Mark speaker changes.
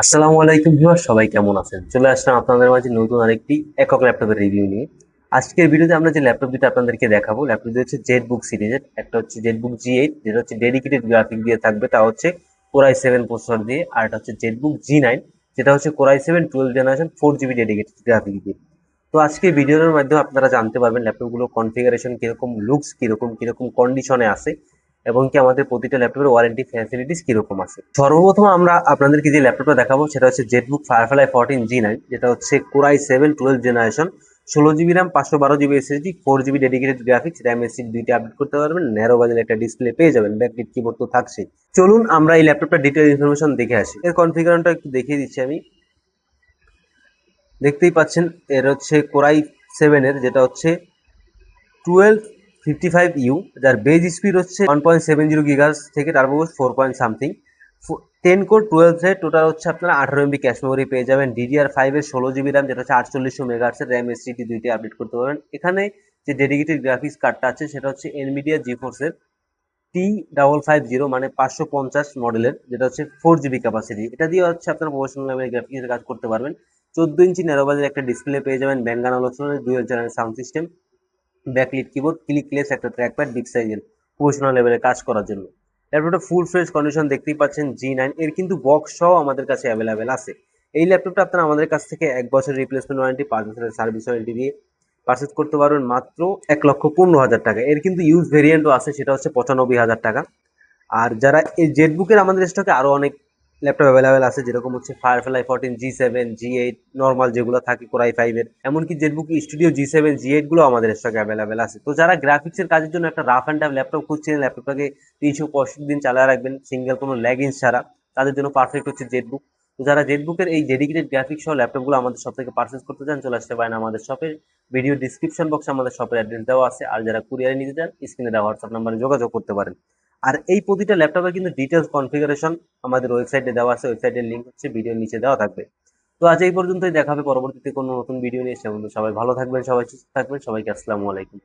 Speaker 1: আসসালামু আলাইকুম ভিউয়ার, সবাই কেমন আছেন? চলে আসলাম আপনাদের মাঝে নতুন আরেকটি একক ল্যাপটপের রিভিউ নিয়ে। আজকের ভিডিওতে আমরা যে ল্যাপটপ দুটো আপনাদেরকে দেখাবো, ল্যাপটপ দুটো হচ্ছে জেটবুক সিরিজের। একটা হচ্ছে জেটবুক G8, যেটা হচ্ছে ডেডিকেটেড গ্রাফিক দিয়ে থাকবে, তা হচ্ছে কোর i7 প্রসেসর দিয়ে। আর এটা হচ্ছে জেটবুক G9, যেটা হচ্ছে core i7 12 generation 4 GB dedicated graphic দিয়ে। তো আজকে ভিডিওর মাধ্যমে আপনারা জানতে পারবেন ল্যাপটপগুলো কনফিগারেশন কিরকম, লুকস কিরকম, কিরকম কন্ডিশনে আছে, এবং কি আমাদের প্রতিটা ল্যাপটপের ওয়ারেন্টি ফ্যাসিলিটিস কিরকম আছে। সর্বপ্রথম আমরা আপনাদেরকে যে ল্যাপটপটা দেখাবো সেটা হচ্ছে জেটবুক ফায়ারফ্লাই 14 G9, যেটা হচ্ছে core i7 12 generation, 16 GB RAM, 512 GB SSD, 4 GB dedicated graphics, RAM SSD দুইটা আপডেট করতে পারবেন, ন্যারো বাজের একটা ডিসপ্লে পেয়ে যাবেন, ব্যাকলিট কিবোর্ড তো থাকছে। চলুন আমরা এই ল্যাপটপটা ডিটেইল ইনফরমেশন দেখে আসি। এর কনফিগারেশনটা একটু দেখিয়ে দিচ্ছি আমি। দেখতেই পাচ্ছেন, এর হচ্ছে কোর i7 এর, যেটা হচ্ছে 1255U, যার বেজ স্পিড হচ্ছে 1.70 গিগাহার্টজ থেকে টার্বোবাস 4 point something. 10 core 12 thread, total হচ্ছে আপনারা 18 MB ক্যাশ মেমোরি পেয়ে যাবেন। DDR5 এর 16 GB র্যাম, যেটা হচ্ছে 4800 মেগাহার্টজের, র্যাম এসএসডি দুইটি আপডেট করতে পারবেন। এখানে যে ডেডিকেটেড গ্রাফিক্স কার্ডটা আছে সেটা হচ্ছে এনভিডিয়া জিফোর্স এর T550, মানে 550 মডেলের, যেটা হচ্ছে 4 GB ক্যাপাসিটি। এটা দিয়ে হচ্ছে আপনারা প্রফেশনাল লেভেলের গ্রাফিক্সের কাজ করতে পারবেন। 14 ইঞ্চি ন্যারো বাজের একটা ডিসপ্লে পেয়ে যাবেন, ব্যাঙ্গান আলোচনার dual channel sound system, backlit keyboard, clickless একটা ট্র্যাকপ্যাড, বিগ সাইজের, প্রফেশনাল লেভেলে কাজ করার জন্য। ল্যাপটপটা ফুল ফ্রেশ কন্ডিশন দেখতেই পাচ্ছেন। G9 এর কিন্তু বক্স সহ আমাদের কাছে অ্যাভেলেবেল আছে। এই ল্যাপটপটা আপনারা আমাদের কাছ থেকে 1 বছর রিপ্লেসমেন্ট ওয়ারেন্টি, 5 বছরের সার্ভিস ওয়ারেন্টি দিয়ে পারচেজ করতে পারবেন মাত্র 1,15,000 টাকা। এর কিন্তু ইউজ ভেরিয়েন্টও আছে, সেটা হচ্ছে 95,000 টাকা। আর যারা এই জেটবুকের, আমাদের স্টকে আরো অনেক ল্যাপটপ অ্যাভেলেবেল আছে, যেরকম হচ্ছে ফায়ারফ্লাই 14 G7, G8 নর্মাল যেগুলো থাকে কোর i5 এর, এমনকি জেটবুক স্টুডিও G7 G8 গুলো আমাদের স্টকে অ্যাভেলেবেল আছে। তো যারা গ্রাফিক্স এর কাজের জন্য একটা রাফ অ্যান্ড টাফ ল্যাপটপ খুঁজছিলেন, ল্যাপটপটাকে 365 দিন চালায় রাখবেন সিঙ্গেল কোনো ল্যাগিংস ছাড়া, তাদের জন্য পারফেক্ট হচ্ছে জেটবুক। তো যারা জেটবুকের এই ডেডিকেটেড গ্রাফিক্স সহ ল্যাপটপগুলো আমাদের শপ থেকে পারচেজ করতে চান, চলে আসতে পারেন আমাদের শপে। ভিডিও ডিসক্রিপশন বক্সে আমাদের শপের অ্যাড্রেস দেওয়া আছে। আর যারা কুরিয়ারে নিতে চান, স্ক্রিনে দেওয়া হোয়াটসঅ্যাপ নাম্বারে যোগাযোগ করতে পারেন। আর এই প্রতিটা ল্যাপটপের কিন্তু ডিটেলস কনফিগারেশন আমাদের ওয়েবসাইটে দেওয়া আছে, ওয়েবসাইটের লিংক হচ্ছে ভিডিওর নিচে দেওয়া থাকবে। তো আজ এই পর্যন্তই, দেখা হবে পরবর্তীতে কোনো নতুন ভিডিও নিয়ে। সে পর্যন্ত সবাই ভালো থাকবেন, সবাই সুস্থ থাকবেন, সবাইকে আসসালামু আলাইকুম।